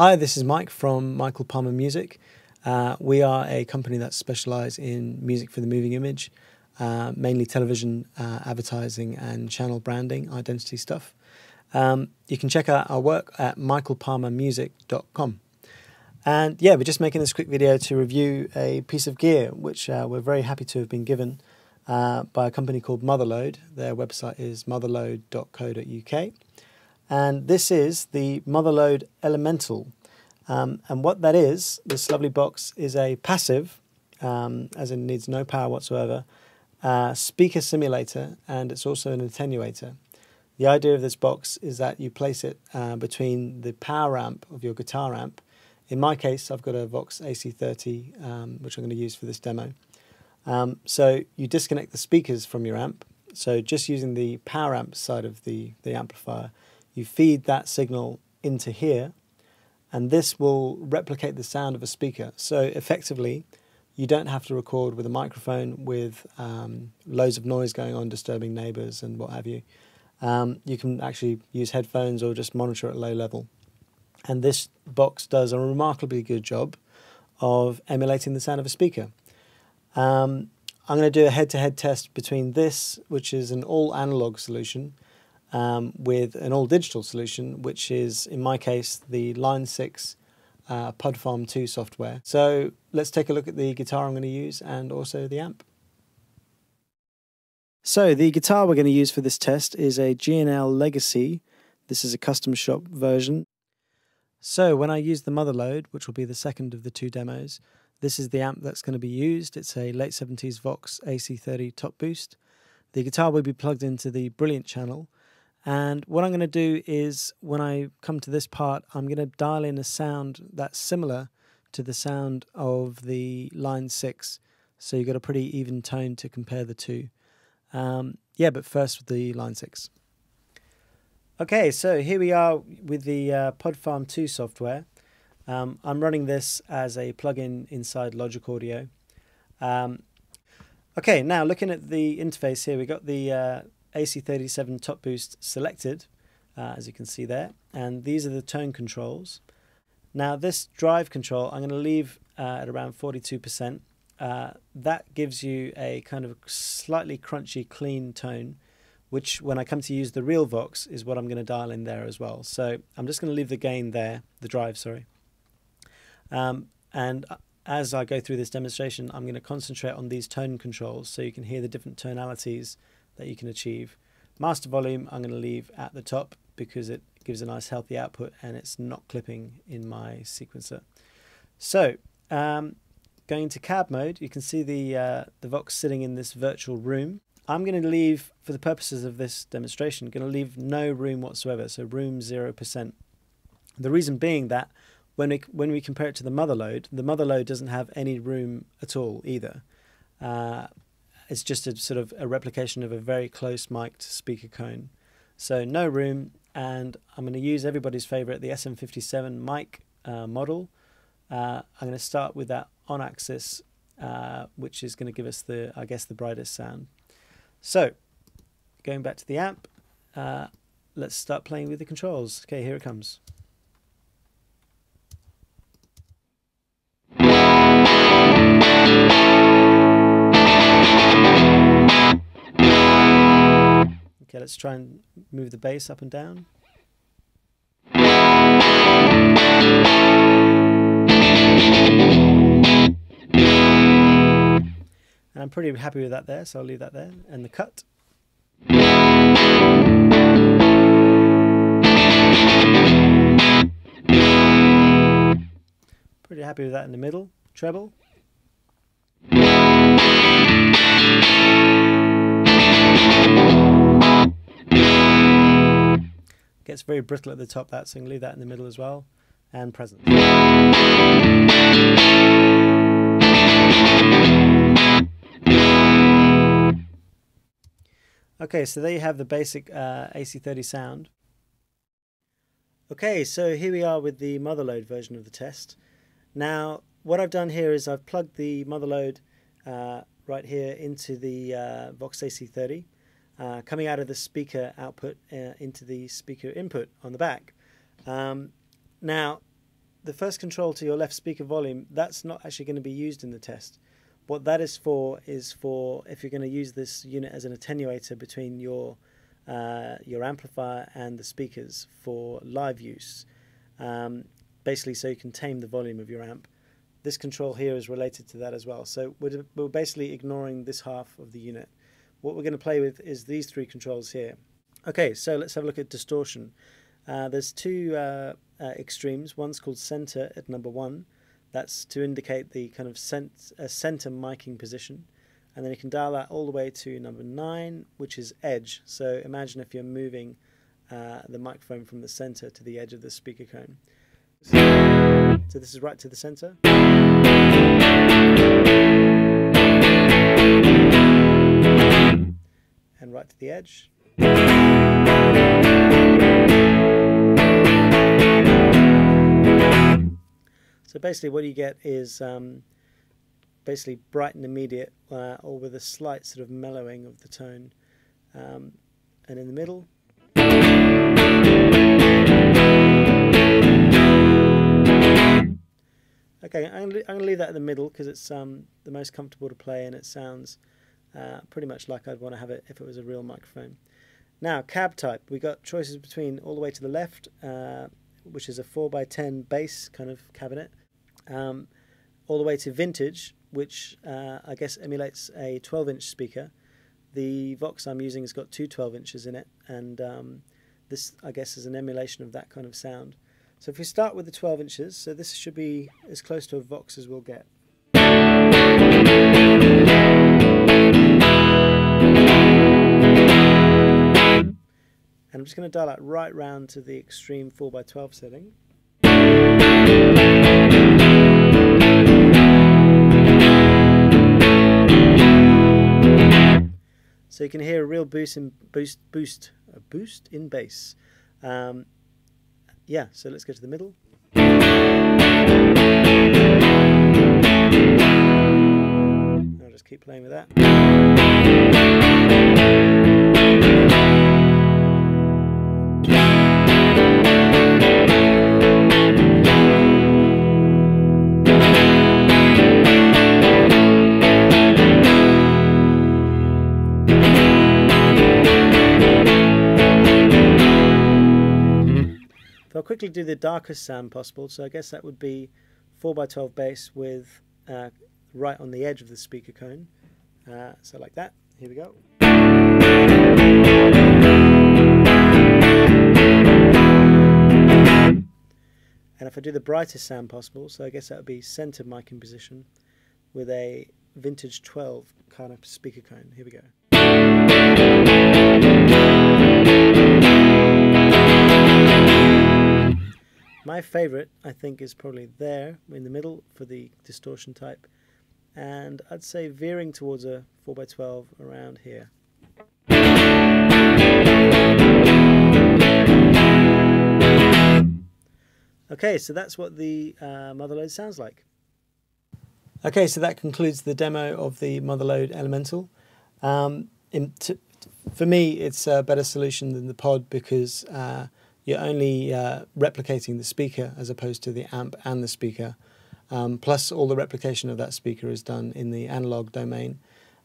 Hi, this is Mike from Michael Palmer Music. We are a company that specialises in music for the moving image, mainly television advertising and channel branding, identity stuff. You can check out our work at michaelpalmermusic.com. And yeah, we're just making this quick video to review a piece of gear which we're very happy to have been given by a company called Motherload. Their website is motherload.co.uk. And this is the Motherload Elemental. And what that is, this lovely box, is a passive, as in needs no power whatsoever, speaker simulator, and it's also an attenuator. The idea of this box is that you place it between the power amp of your guitar amp. In my case, I've got a Vox AC30, which I'm going to use for this demo. So you disconnect the speakers from your amp. So just using the power amp side of the amplifier, you feed that signal into here, and this will replicate the sound of a speaker. So effectively, you don't have to record with a microphone with loads of noise going on, disturbing neighbours and what have you. You can actually use headphones or just monitor at low level. And this box does a remarkably good job of emulating the sound of a speaker. I'm going to do a head-to-head test between this, which is an all-analog solution, with an all-digital solution, which is, in my case, the Line 6 Pod Farm2 software. So let's take a look at the guitar I'm going to use and also the amp. So the guitar we're going to use for this test is a G&L Legacy. This is a custom shop version. So when I use the Motherload, which will be the second of the two demos, this is the amp that's going to be used. It's a late 70s Vox AC30 top boost. The guitar will be plugged into the Brilliant channel. And what I'm going to do is, when I come to this part, I'm going to dial in a sound that's similar to the sound of the Line 6. So you've got a pretty even tone to compare the two. But first with the Line 6. Okay, so here we are with the Pod Farm2 software. I'm running this as a plugin inside Logic Audio. Okay, now looking at the interface here, we've got the AC37 top boost selected, as you can see there, and these are the tone controls. Now this drive control I'm going to leave at around 42%. That gives you a kind of slightly crunchy, clean tone, which when I come to use the real Vox is what I'm going to dial in there as well. So I'm just going to leave the gain there, the drive, sorry. And as I go through this demonstration, I'm going to concentrate on these tone controls so you can hear the different tonalities that you can achieve. Master volume I'm going to leave at the top because it gives a nice healthy output and it's not clipping in my sequencer. So going to cab mode, you can see the Vox sitting in this virtual room. I'm going to leave, for the purposes of this demonstration, going to leave no room whatsoever, so room 0%. The reason being that when we compare it to the Motherload doesn't have any room at all either. It's just a sort of a replication of a very close mic'd speaker cone. So no room, and I'm going to use everybody's favorite, the SM57 mic model. I'm going to start with that on axis, which is going to give us the, I guess, the brightest sound. So going back to the amp, let's start playing with the controls. Okay, here it comes. Okay, let's try and move the bass up and down. And I'm pretty happy with that there, so I'll leave that there. And the cut. Pretty happy with that in the middle. Treble. Gets very brittle at the top, that, so I'm going to leave that in the middle as well. And present. Okay, so there you have the basic AC30 sound. Okay, so here we are with the Motherload version of the test. Now, what I've done here is I've plugged the Motherload right here into the Vox AC30. coming out of the speaker output into the speaker input on the back. Now, the first control to your left speaker volume, that's not actually going to be used in the test. What that is for if you're going to use this unit as an attenuator between your amplifier and the speakers for live use. Basically, so you can tame the volume of your amp. This control here is related to that as well. So we're basically ignoring this half of the unit. What we're going to play with is these three controls here. Okay, so let's have a look at distortion. There's two extremes. One's called center at number 1. That's to indicate the kind of center miking position. And then you can dial that all the way to number 9, which is edge. So imagine if you're moving the microphone from the center to the edge of the speaker cone. So this is right to the center. And right to the edge. So basically what you get is basically bright and immediate, or with a slight sort of mellowing of the tone. And in the middle. Okay, I'm going to leave that in the middle because it's the most comfortable to play, and it sounds pretty much like I'd want to have it if it was a real microphone. Now, cab type. We got choices between all the way to the left, which is a 4x10 bass kind of cabinet, all the way to vintage, which I guess emulates a 12-inch speaker. The Vox I'm using has got two 12 inches in it, and this, I guess, is an emulation of that kind of sound. So if we start with the 12 inches, so this should be as close to a Vox as we'll get. And I'm just going to dial that right round to the extreme 4x12 setting. So you can hear a real boost in bass. Yeah, so let's go to the middle. I'll just keep playing with that. I'll quickly do the darkest sound possible, so I guess that would be 4x12 bass with right on the edge of the speaker cone. So like that. Here we go. And if I do the brightest sound possible, so I guess that would be center mic in position with a vintage 12 kind of speaker cone. Here we go. My favourite, I think, is probably there in the middle for the distortion type, and I'd say veering towards a 4x12 around here. Okay, so that's what the Motherload sounds like. Okay, so that concludes the demo of the Motherload Elemental. For me, it's a better solution than the Pod because you're only replicating the speaker as opposed to the amp and the speaker. Plus, all the replication of that speaker is done in the analog domain.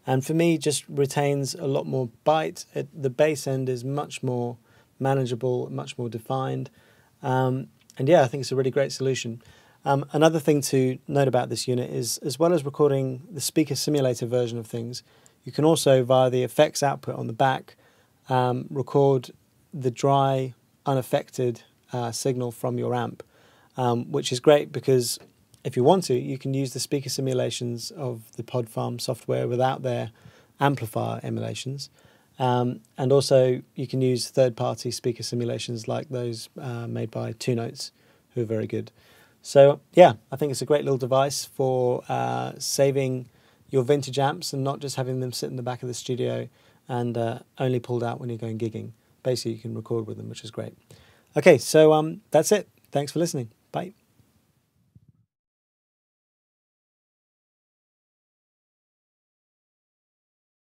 And for me, just retains a lot more bite. The bass end is much more manageable, much more defined. And yeah, I think it's a really great solution. Another thing to note about this unit is, as well as recording the speaker simulator version of things, you can also, via the effects output on the back, record the dry, unaffected signal from your amp, which is great because if you want to, you can use the speaker simulations of the Pod Farm software without their amplifier emulations. And also you can use third-party speaker simulations like those made by Two Notes, who are very good. So yeah, I think it's a great little device for saving your vintage amps and not just having them sit in the back of the studio and only pulled out when you're going gigging. Basically, you can record with them, which is great. Okay, so that's it. Thanks for listening.